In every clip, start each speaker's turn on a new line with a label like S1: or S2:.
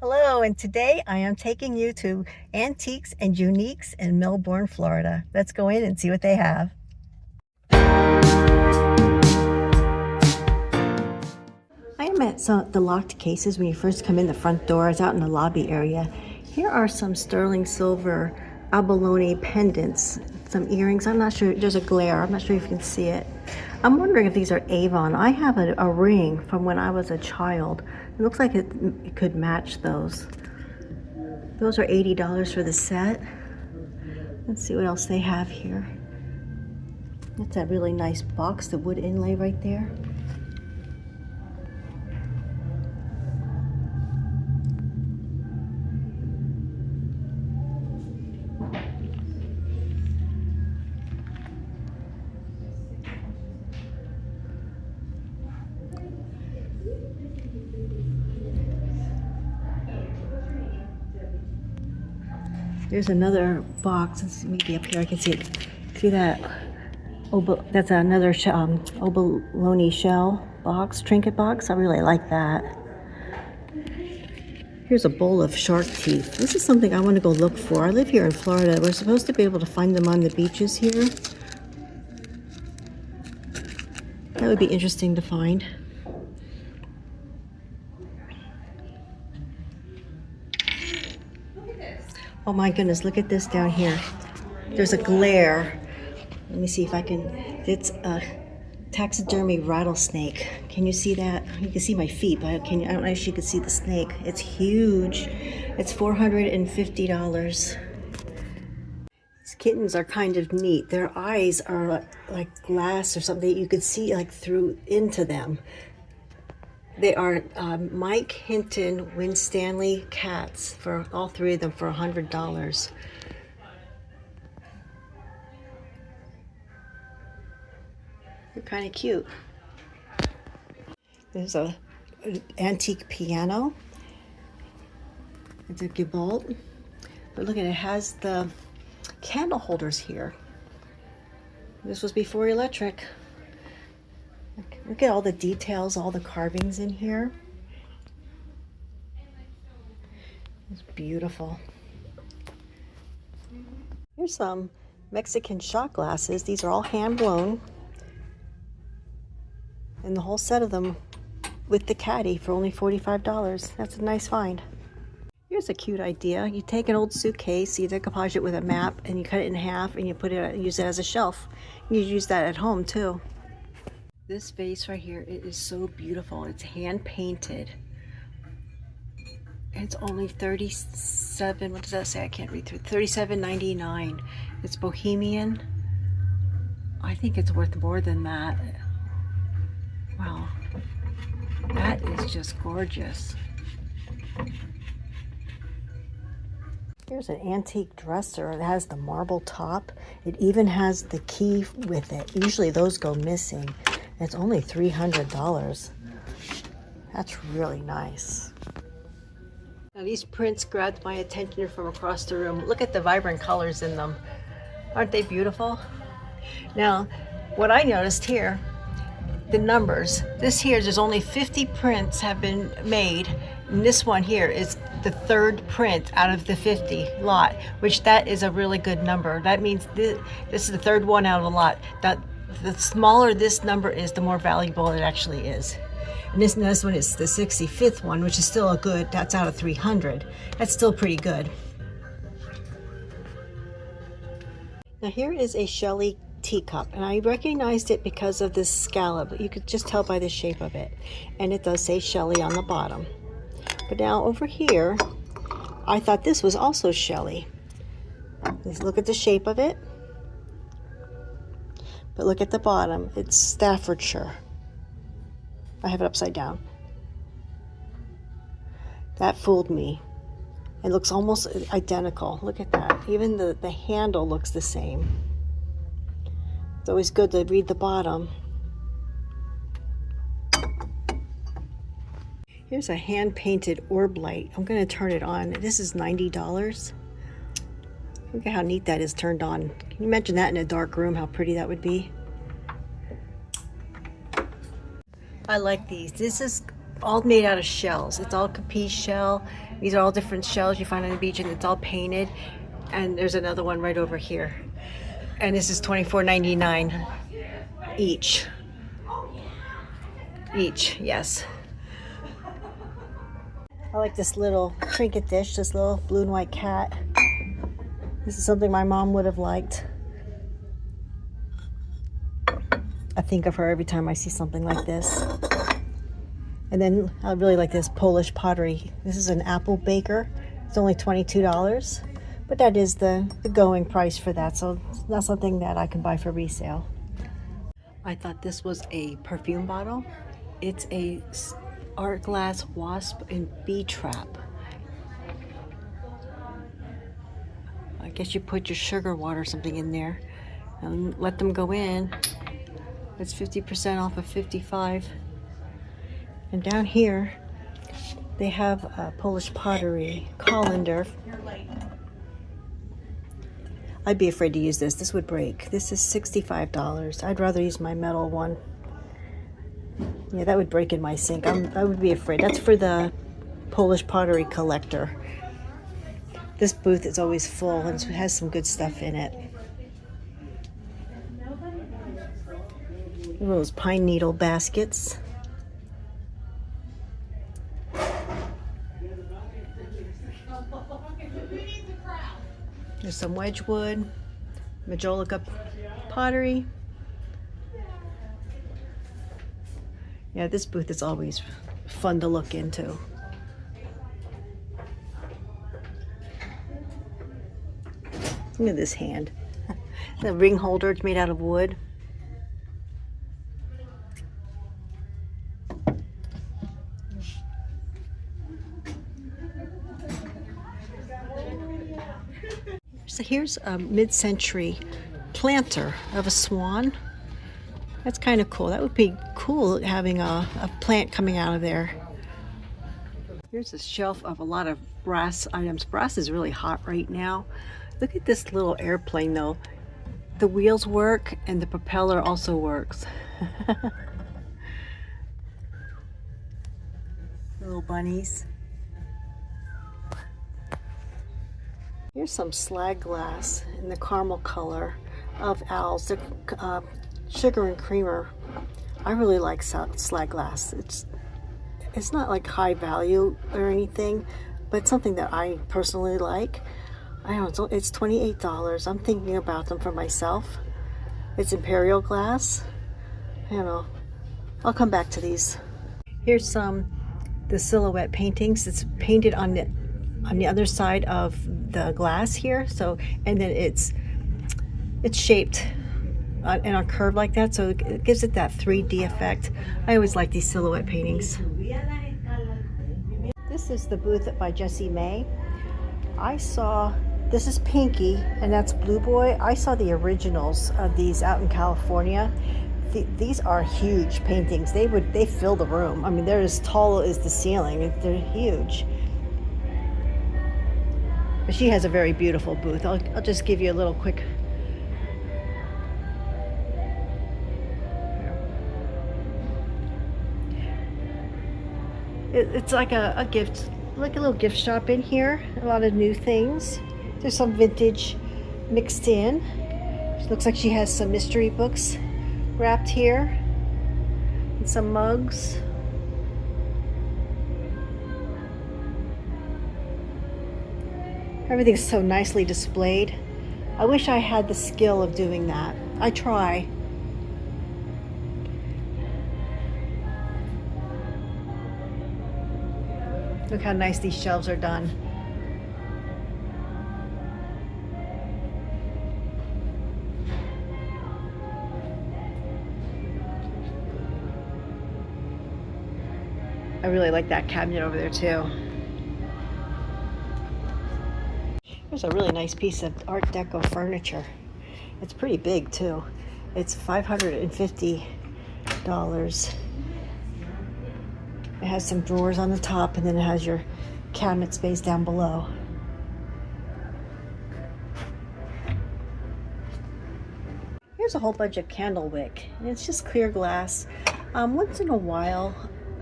S1: Hello, and today I am taking you to Antiques and Uniques in Melbourne, Florida. Let's go in and see what they have. I am at the locked cases when you first come in the front door. It's out in the lobby area. Here are some sterling silver abalone pendants, some earrings. I'm not sure, there's a glare. I'm not sure if you can see it. I'm wondering if these are Avon. I have a ring from when I was a child. It looks like it could match those. Those are $80 for the set. Let's see what else they have here. That's a really nice box, the wood inlay right there. There's another box. Let's see, maybe up here I can see it. See that? That's another obolone shell box, trinket box. I really like that. Here's a bowl of shark teeth. This is something I want to go look for. I live here in Florida. We're supposed to be able to find them on the beaches here. That would be interesting to find. Oh my goodness, look at this down here. There's a glare. Let me see if I can, it's a taxidermy rattlesnake. Can you see that? You can see my feet, but I don't know if you can see the snake. It's huge. It's $450. These kittens are kind of neat. Their eyes are like glass or something. You could see like through into them. They are Mike Hinton Winstanley cats, for all three of them, for $100. They're kind of cute. There's an antique piano. It's a Gibalt. But look at it, has the candle holders here. This was before electric. Look at all the details, all the carvings in here. It's beautiful. Here's some Mexican shot glasses. These are all hand blown. And the whole set of them with the caddy for only $45. That's a nice find. Here's a cute idea. You take an old suitcase, you decoupage it with a map, and you cut it in half, and you use it as a shelf. You use that at home too. This vase right here, it is so beautiful. It's hand painted. It's only $37, what does that say? I can't read through. $37.99. It's Bohemian. I think it's worth more than that. Wow. That is just gorgeous. Here's an antique dresser that has the marble top. It even has the key with it. Usually those go missing. It's only $300. That's really nice. Now these prints grabbed my attention from across the room. Look at the vibrant colors in them. Aren't they beautiful? Now, what I noticed here, the numbers. This here, there's only 50 prints have been made. And this one here is the third print out of the 50 lot, which that is a really good number. That means this is the third one out of the lot. The smaller this number is, the more valuable it actually is. And this one is the 65th one, which is still a good, that's out of 300. That's still pretty good. Now here is a Shelley teacup, and I recognized it because of this scallop. You could just tell by the shape of it. And it does say Shelley on the bottom. But now over here, I thought this was also Shelley. Let's look at the shape of it. But look at the bottom, it's Staffordshire. I have it upside down. That fooled me. It looks almost identical. Look at that. Even the handle looks the same. It's always good to read the bottom. Here's a hand-painted orb light. I'm going to turn it on. This is $90. Look at how neat that is turned on. Can you imagine that in a dark room, how pretty that would be? I like these. This is all made out of shells. It's all capiche shell, These are all different shells you find on the beach, and it's all painted. And there's another one right over here. And this is $24.99 each. Each, yes. I like this little trinket dish, this little blue and white cat. This is something my mom would have liked. I think of her every time I see something like this. And then I really like this Polish pottery. This is an apple baker. It's only $22, but that is the going price for that. So it's not something that I can buy for resale. I thought this was a perfume bottle. It's a art glass wasp and bee trap. I guess you put your sugar water or something in there and let them go in. It's 50% off of 55. And down here, they have a Polish pottery colander. I'd be afraid to use this. This would break. This is $65. I'd rather use my metal one. Yeah, that would break in my sink. I would be afraid. That's for the Polish pottery collector. This booth is always full and it has some good stuff in it. Those pine needle baskets. There's some Wedgwood, Majolica pottery. Yeah, this booth is always fun to look into. Look at this hand. The ring holder, it's made out of wood. So here's a mid-century planter of a swan. That's kind of cool. That would be cool having a plant coming out of there. Here's a shelf of a lot of brass items. Brass is really hot right now. Look at this little airplane though. The wheels work and the propeller also works. Little bunnies. Here's some slag glass in the caramel color of owls. The sugar and creamer. I really like slag glass. It's not like high value or anything, but it's something that I personally like. I don't know, it's $28. I'm thinking about them for myself. It's imperial glass. I don't know. I'll come back to these. Here's the silhouette paintings. It's painted on the other side of the glass here. So, and then it's shaped in a curve like that, so it gives it that 3D effect. I always like these silhouette paintings. This is the booth by Jessie May. I saw, this is Pinky, and that's Blue Boy. I saw the originals of these out in California. These are huge paintings. They fill the room. I mean, they're as tall as the ceiling. They're huge. But she has a very beautiful booth. I'll just give you a little quick. It's like a gift, like a little gift shop in here. A lot of new things. There's some vintage mixed in. It looks like she has some mystery books wrapped here. And some mugs. Everything's so nicely displayed. I wish I had the skill of doing that. I try. Look how nice these shelves are done. I really like that cabinet over there too. Here's a really nice piece of Art Deco furniture. It's pretty big too. It's $550. It has some drawers on the top, and then it has your cabinet space down below. Here's a whole bunch of candle wick, and it's just clear glass. Once in a while,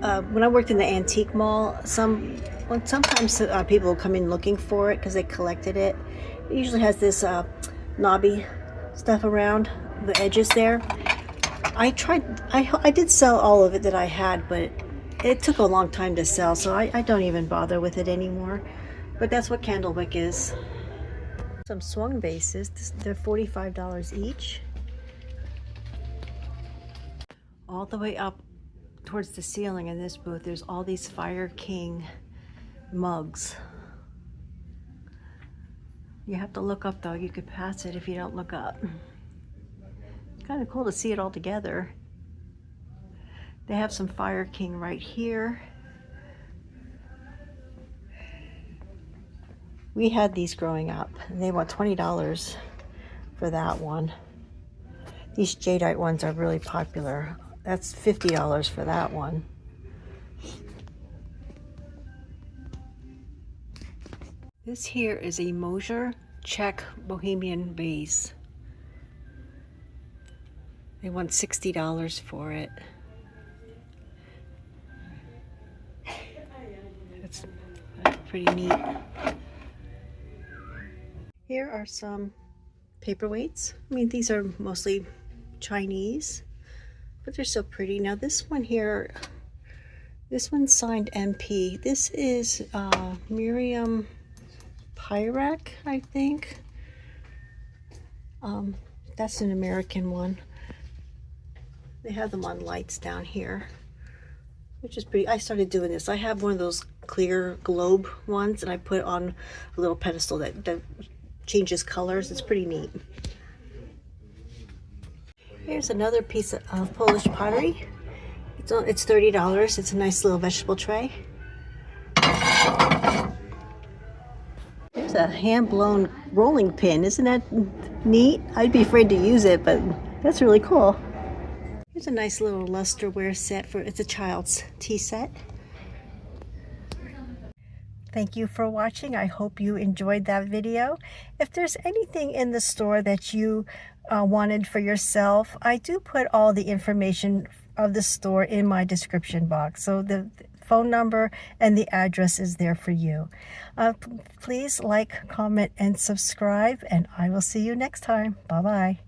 S1: when I worked in the antique mall, sometimes people will come in looking for it because they collected it. It usually has this knobby stuff around the edges there. I did sell all of it that I had, but it took a long time to sell, so I don't even bother with it anymore. But that's what candlewick is. Some swung bases, they're $45 each. All the way up towards the ceiling in this booth, there's all these Fire King mugs. You have to look up though, you could pass it if you don't look up. It's kind of cool to see it all together. They have some Fire King right here. We had these growing up, and they want $20 for that one. These jadeite ones are really popular. That's $50 for that one. This here is a Mosier Czech Bohemian vase. They want $60 for it. That's pretty neat. Here are some paperweights. I mean, these are mostly Chinese, but they're so pretty. Now this one here, this one's signed MP. This is Miriam Pyrak, I think. That's an American one. They have them on lights down here, which is pretty. I started doing this. I have one of those clear globe ones, and I put it on a little pedestal that changes colors. It's pretty neat. Here's another piece of Polish pottery. It's $30. It's a nice little vegetable tray. There's a hand-blown rolling pin. Isn't that neat? I'd be afraid to use it, but that's really cool. Here's a nice little lusterware set it's a child's tea set. Thank you for watching. I hope you enjoyed that video. If there's anything in the store that you wanted for yourself, I do put all the information of the store in my description box. So the phone number and the address is there for you. Please like, comment, and subscribe, and I will see you next time. Bye-bye.